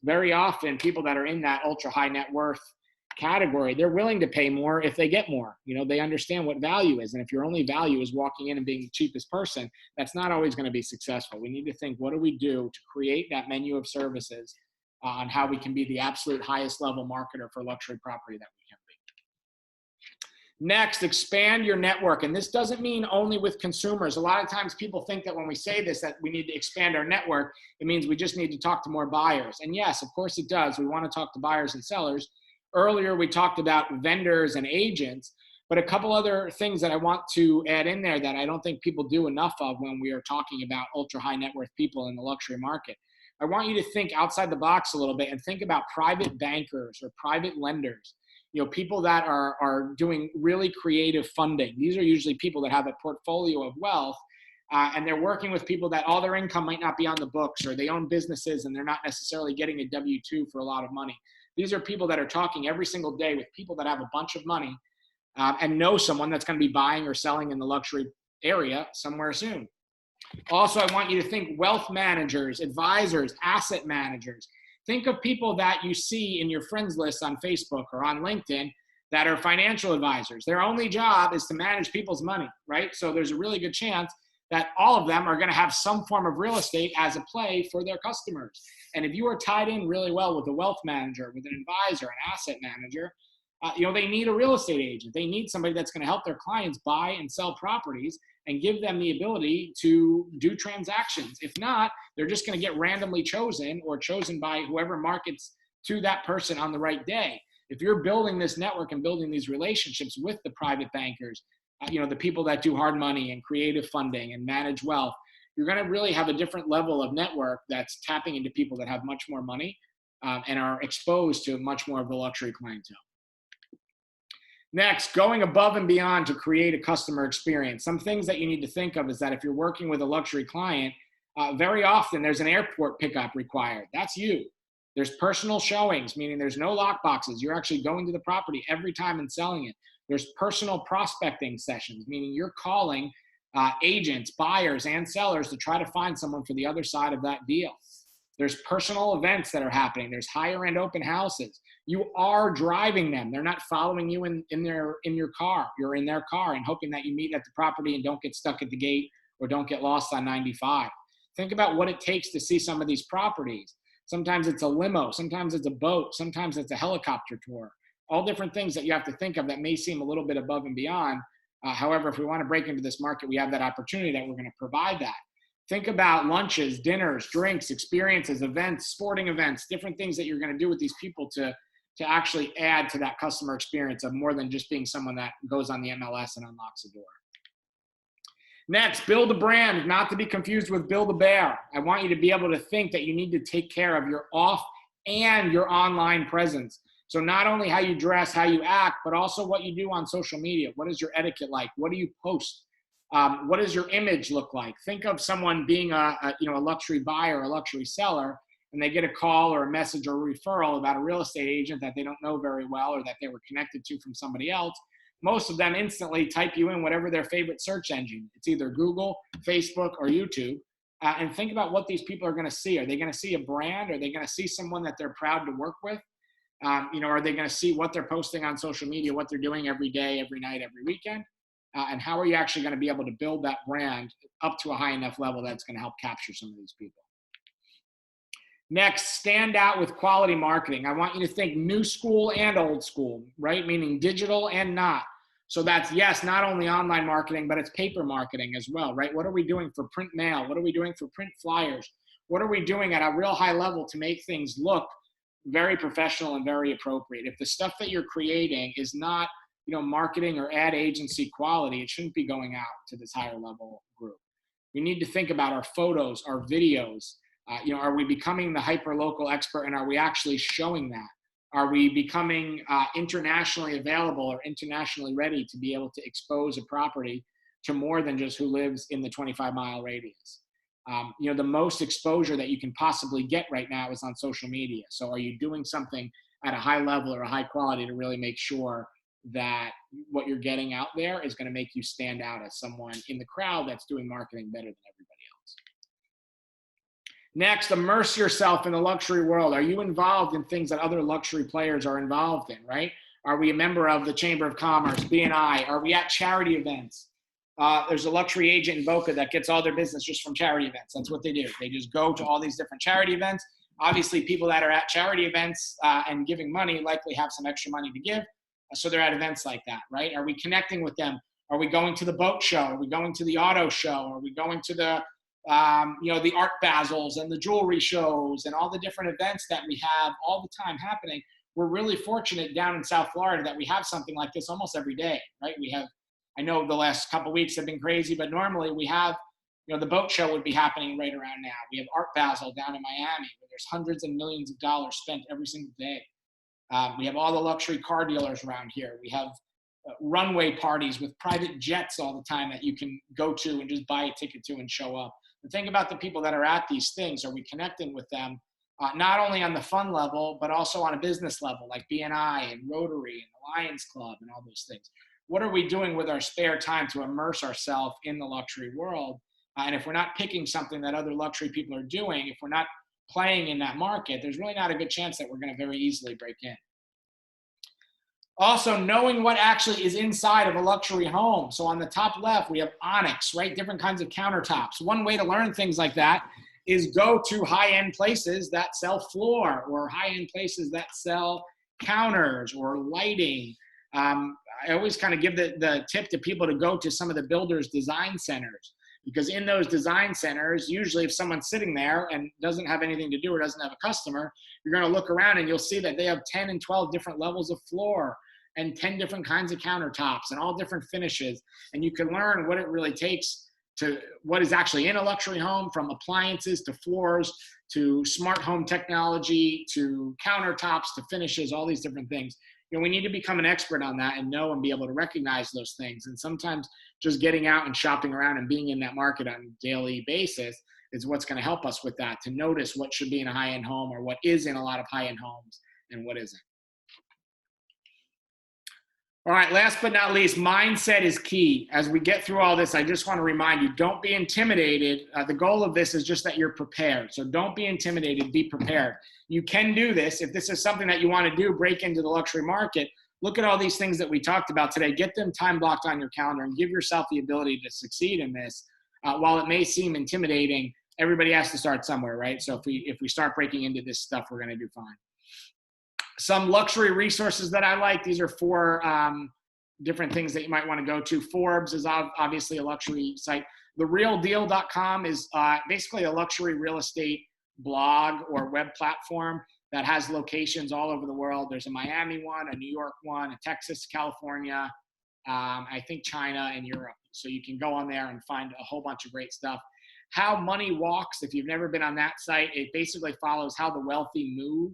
Very often, people that are in that ultra high net worth category, they're willing to pay more if they get more. They understand what value is. And if your only value is walking in and being the cheapest person, that's not always going to be successful. We need to think, what do we do to create that menu of services on how we can be the absolute highest level marketer for luxury property that we can be. Next, expand your network. And this doesn't mean only with consumers. A lot of times people think that when we say this, that we need to expand our network, it means we just need to talk to more buyers. And yes, of course it does. We want to talk to buyers and sellers. Earlier, we talked about vendors and agents, but a couple other things that I want to add in there that I don't think people do enough of when we are talking about ultra high net worth people in the luxury market. I want you to think outside the box a little bit and think about private bankers or private lenders, people that are doing really creative funding. These are usually people that have a portfolio of wealth and they're working with people that all their income might not be on the books, or they own businesses and they're not necessarily getting a W-2 for a lot of money. These are people that are talking every single day with people that have a bunch of money and know someone that's going to be buying or selling in the luxury area somewhere soon. Also, I want you to think wealth managers, advisors, asset managers. Think of people that you see in your friends list on Facebook or on LinkedIn that are financial advisors. Their only job is to manage people's money, right? So there's a really good chance that all of them are going to have some form of real estate as a play for their customers. And if you are tied in really well with a wealth manager, with an advisor, an asset manager, they need a real estate agent. They need somebody that's going to help their clients buy and sell properties and give them the ability to do transactions. If not, they're just going to get randomly chosen or chosen by whoever markets to that person on the right day. If you're building this network and building these relationships with the private bankers, the people that do hard money and creative funding and manage wealth, you're going to really have a different level of network that's tapping into people that have much more money and are exposed to much more of the luxury clientele. Next, going above and beyond to create a customer experience. Some things that you need to think of is that if you're working with a luxury client, very often there's an airport pickup required. That's you. There's personal showings, meaning there's no lock boxes. You're actually going to the property every time and selling it. There's personal prospecting sessions, meaning you're calling agents, buyers, and sellers to try to find someone for the other side of that deal. There's personal events that are happening. There's higher end open houses. You are driving them. They're not following you in your car. You're in their car and hoping that you meet at the property and don't get stuck at the gate or don't get lost on 95. Think about what it takes to see some of these properties. Sometimes it's a limo. Sometimes it's a boat. Sometimes it's a helicopter tour. All different things that you have to think of that may seem a little bit above and beyond. However, if we want to break into this market, we have that opportunity that we're going to provide that. Think about lunches, dinners, drinks, experiences, events, sporting events, different things that you're going to do with these people to actually add to that customer experience of more than just being someone that goes on the MLS and unlocks the door. Next, build a brand, not to be confused with build a bear. I want you to be able to think that you need to take care of your off and your online presence. So not only how you dress, how you act, but also what you do on social media. What is your etiquette like? What do you post? What does your image look like? Think of someone being a luxury buyer, a luxury seller, and they get a call or a message or a referral about a real estate agent that they don't know very well or that they were connected to from somebody else. Most of them instantly type you in whatever their favorite search engine. It's either Google, Facebook, or YouTube. And think about what these people are going to see. Are they going to see a brand? Are they going to see someone that they're proud to work with? Are they going to see what they're posting on social media, what they're doing every day, every night, every weekend? And how are you actually going to be able to build that brand up to a high enough level that's going to help capture some of these people? Next, stand out with quality marketing. I want you to think new school and old school, right? Meaning digital and not. So that's, yes, not only online marketing, but it's paper marketing as well, right? What are we doing for print mail? What are we doing for print flyers? What are we doing at a real high level to make things look very professional and very appropriate? If the stuff that you're creating is not, marketing or ad agency quality, it shouldn't be going out to this higher level group. We need to think about our photos, our videos. Are we becoming the hyper local expert, and are we actually showing that? Are we becoming internationally available or internationally ready to be able to expose a property to more than just who lives in the 25-mile radius? The most exposure that you can possibly get right now is on social media. So are you doing something at a high level or a high quality to really make sure that what you're getting out there is going to make you stand out as someone in the crowd that's doing marketing better than everybody else? Next, immerse yourself in the luxury world. Are you involved in things that other luxury players are involved in, right? Are we a member of the Chamber of Commerce, BNI? Are we at charity events? There's a luxury agent in Boca that gets all their business just from charity events. That's what they do. They just go to all these different charity events. Obviously, people that are at charity events and giving money likely have some extra money to give. So they're at events like that, right? Are we connecting with them? Are we going to the boat show? Are we going to the auto show? Are we going to the Art Basels and the jewelry shows and all the different events that we have all the time happening? We're really fortunate down in South Florida that we have something like this almost every day, right? I know the last couple of weeks have been crazy, but normally we have, the boat show would be happening right around now. We have Art Basel down in Miami, where there's hundreds of millions of dollars spent every single day. We have all the luxury car dealers around here. We have runway parties with private jets all the time that you can go to and just buy a ticket to and show up. And think about the people that are at these things. Are we connecting with them, not only on the fun level, but also on a business level, like BNI and Rotary and the Lions Club and all those things? What are we doing with our spare time to immerse ourselves in the luxury world? And if we're not picking something that other luxury people are doing, if we're not playing in that market, there's really not a good chance that we're going to very easily break in. Also, knowing what actually is inside of a luxury home. So on the top left, we have onyx, right? Different kinds of countertops. One way to learn things like that is go to high-end places that sell floor, or high-end places that sell counters or lighting. I always kind of give the tip to people to go to some of the builders' design centers. Because in those design centers, usually if someone's sitting there and doesn't have anything to do or doesn't have a customer, you're going to look around and you'll see that they have 10 and 12 different levels of floor. and 10 different kinds of countertops and all different finishes. And you can learn what it really takes to what is actually in a luxury home, from appliances to floors to smart home technology to countertops to finishes, all these different things. We need to become an expert on that and know and be able to recognize those things. And sometimes just getting out and shopping around and being in that market on a daily basis is what's going to help us with that, to notice what should be in a high-end home or what is in a lot of high-end homes and what isn't. All right, last but not least, mindset is key. As we get through all this, I just want to remind you, don't be intimidated. The goal of this is just that you're prepared. So don't be intimidated, be prepared. You can do this. If this is something that you want to do, break into the luxury market, look at all these things that we talked about today. Get them time blocked on your calendar and give yourself the ability to succeed in this. While it may seem intimidating, everybody has to start somewhere, right? So if we start breaking into this stuff, we're going to do fine. Some luxury resources that I like, these are 4 different things that you might want to go to. Forbes is obviously a luxury site. TheRealDeal.com is basically a luxury real estate blog or web platform that has locations all over the world. There's a Miami one, a New York one, a Texas, California, I think China and Europe. So you can go on there and find a whole bunch of great stuff. How Money Walks, if you've never been on that site, it basically follows how the wealthy move.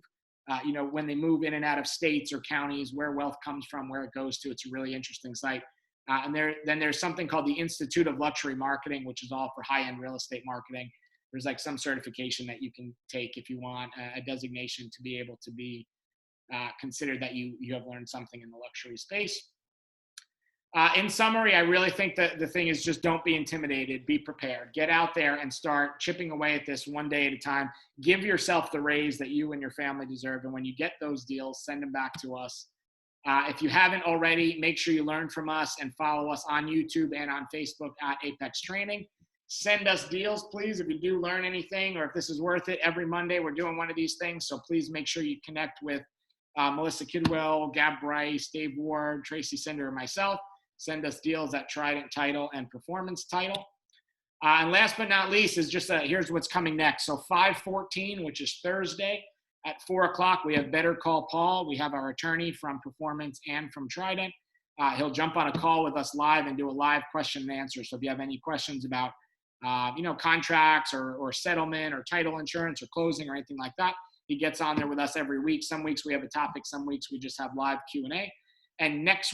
When they move in and out of states or counties, where wealth comes from, where it goes to. It's a really interesting site. And then there's something called the Institute of Luxury Marketing, which is all for high-end real estate marketing. There's like some certification that you can take if you want a designation to be able to be considered that you have learned something in the luxury space. In summary, I really think that the thing is just don't be intimidated, be prepared. Get out there and start chipping away at this one day at a time. Give yourself the raise that you and your family deserve. And when you get those deals, send them back to us. If you haven't already, make sure you learn from us and follow us on YouTube and on Facebook at Apex Training. Send us deals, please, if you do learn anything or if this is worth it. Every Monday, we're doing one of these things. So please make sure you connect with Melissa Kidwell, Gab Bryce, Dave Ward, Tracy Cinder, and myself. Send us deals at Trident Title and Performance Title. And last but not least is just here's what's coming next. So 5/14, which is Thursday at 4 o'clock, we have Better Call Paul. We have our attorney from Performance and from Trident. He'll jump on a call with us live and do a live question and answer. So if you have any questions about, contracts or settlement or title insurance or closing or anything like that, he gets on there with us every week. Some weeks we have a topic. Some weeks we just have live Q&A. And next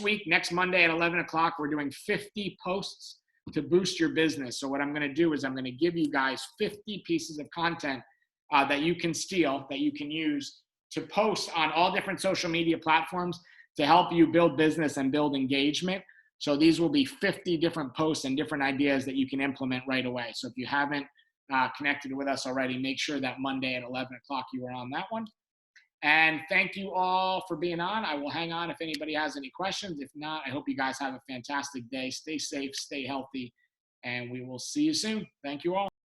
Monday at 11 o'clock, we're doing 50 posts to boost your business. So what I'm going to do is I'm going to give you guys 50 pieces of content that you can steal, that you can use to post on all different social media platforms to help you build business and build engagement. So these will be 50 different posts and different ideas that you can implement right away. So if you haven't connected with us already, make sure that Monday at 11 o'clock you are on that one. And thank you all for being on. I will hang on if anybody has any questions. If not, I hope you guys have a fantastic day. Stay safe, stay healthy, and we will see you soon. Thank you all.